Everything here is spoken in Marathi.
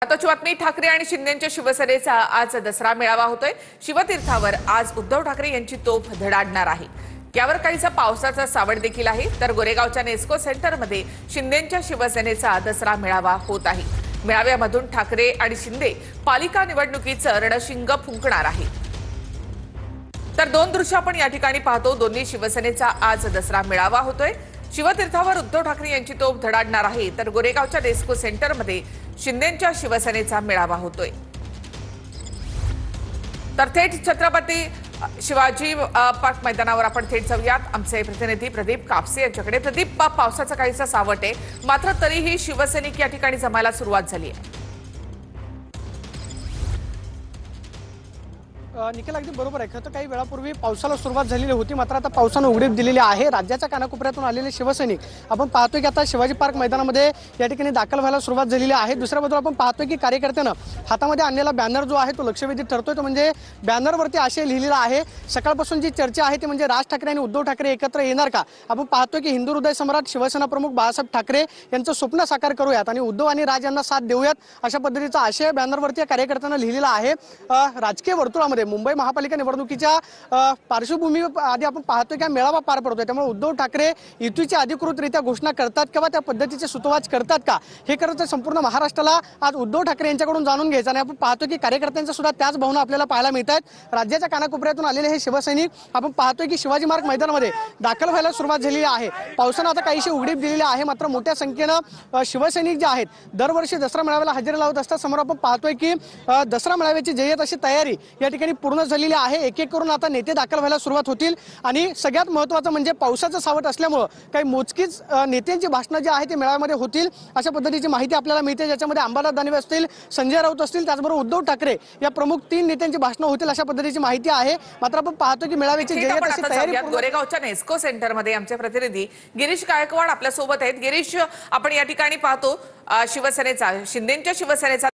महत्वाची बातमी ठाकरे आणि शिंदेच्या शिवसेनेचा आज दसरा मेळावा होतोय। शिवतीर्थावर आज उद्धव ठाकरे यांची तोफ धडाडणार आहे। यावर काहीसा पावसाचा सावट देखील आहे। तर गोरेगावच्या नेस्को सेंटरमध्ये शिंदेच्या शिवसेनेचा दसरा मेळावा होत आहे। मेळाव्यामधून ठाकरे आणि शिंदे पालिका निवडणुकीचं रणशिंग फुंकणार आहे। तर दोन दृश्य आपण या ठिकाणी पाहतो। दोन्ही शिवसेनेचा आज दसरा मेळावा होतोय। शिवतीर्थावर उद्धव ठाकरे यांची तोफ धडाडणार आहे। तर गोरेगावच्या नेस्को सेंटरमध्ये शिंदेच्या शिवसेनेचा मेळावा होतोय। तर थेट छत्रपती शिवाजी पार्क मैदानावर आपण थेट जाऊयात। आमचे प्रतिनिधी प्रदीप कापसे यांच्याकडे। प्रदीप, पावसाचा काहीसा सावट आहे, मात्र तरीही शिवसैनिक या ठिकाणी जमायला सुरुवात झाली आहे। निखिल, अगदी बरोबर आहे। खरं काही वेळापूर्वी पावसाला सुरुवात झालेली होती, मात्र आता पावसानं उघडीप दिलेली आहे। राज्याच्या कानाकोपऱ्यातून आलेले शिवसैनिक आपण पाहतोय की आता शिवाजी पार्क मैदानामध्ये या ठिकाणी दाखल व्हायला सुरुवात झालेली आहे। दुसऱ्या बाजूला आपण पाहतोय की कार्यकर्त्यांना हातामध्ये आणलेला बॅनर जो आहे तो लक्षवेधी ठरतोय। तो म्हणजे बॅनरवरती असे लिहिलेलं आहे, सकाळपासून जी चर्चा आहे ती म्हणजे राज ठाकरे आणि उद्धव ठाकरे एकत्र येणार का। आपण पाहतोय की हिंदू हृदय सम्राट शिवसेना प्रमुख बाळासाहेब ठाकरे यांचं स्वप्न साकार करूयात आणि उद्धव आणि राज यांना साथ देऊयात, अशा पद्धतीचा आशय बॅनरवरती कार्यकर्त्यांना लिहिलेला आहे। राजकीय वर्तुळामध्ये मुंबई महापालिका निवडणुकीच्या पार्श्वभूमी आधी आपण पाहतोय की मेळावा पार पडतोय, त्यामुळे उद्धव ठाकरे युतीची अधिकृतरित्या घोषणा करतात किंवा त्या पद्धतीचे सुतोवाच करतात का, हे खरं तर संपूर्ण महाराष्ट्राला आज उद्धव ठाकरे यांच्याकडून जाणून घ्यायचं। आणि आपण पाहतोय की कार्यकर्त्यांच्या सुद्धा त्याच भावना आपल्याला पाहायला मिळतात। राज्याच्या कानाकोपऱ्यातून आलेले हे शिवसैनिक आपण पाहतोय की शिवाजी मार्ग मैदानामध्ये दाखल व्हायला सुरुवात झालेली आहे। पावसानं आता काहीशी उघडीप दिलेली आहे, मात्र मोठ्या संख्येनं शिवसैनिक जे आहेत दरवर्षी दसरा मेळाव्याला हजेरी लावत असतात। समोर आपण पाहतोय की दसरा मेळाव्याची जय्यत अशी तयारी या ठिकाणी पूर्ण झालेली आहे। एक एक करून आता नेते दाखल व्हायला सुरुवात होतील आणि सगळ्यात महत्त्वाचं म्हणजे पावसाचं सावट असल्यामुळे काही मोजकीच नेत्यांची भाषणं जी आहेत ते मेळाव्यामध्ये होतील, अशा पद्धतीची माहिती आपल्याला मिळते। ज्याच्यामध्ये अंबादास दानवे असतील, संजय राऊत असतील, त्याचबरोबर उद्धव ठाकरे या प्रमुख 3 नेत्यांची भाषणं होतील, अशा पद्धतीची माहिती आहे। मात्र आपण पाहतो की मेळाव्याची जय्यत अशी तयारी गोरेगावच्या नेस्को सेंटरमध्ये आमचे प्रतिनिधी गिरीश गायकवाड आपल्या सोबत आहेत। गिरीश, आपण या ठिकाणी पाहतो शिवसेनेचा शिंदेच्या शिवसेनेचा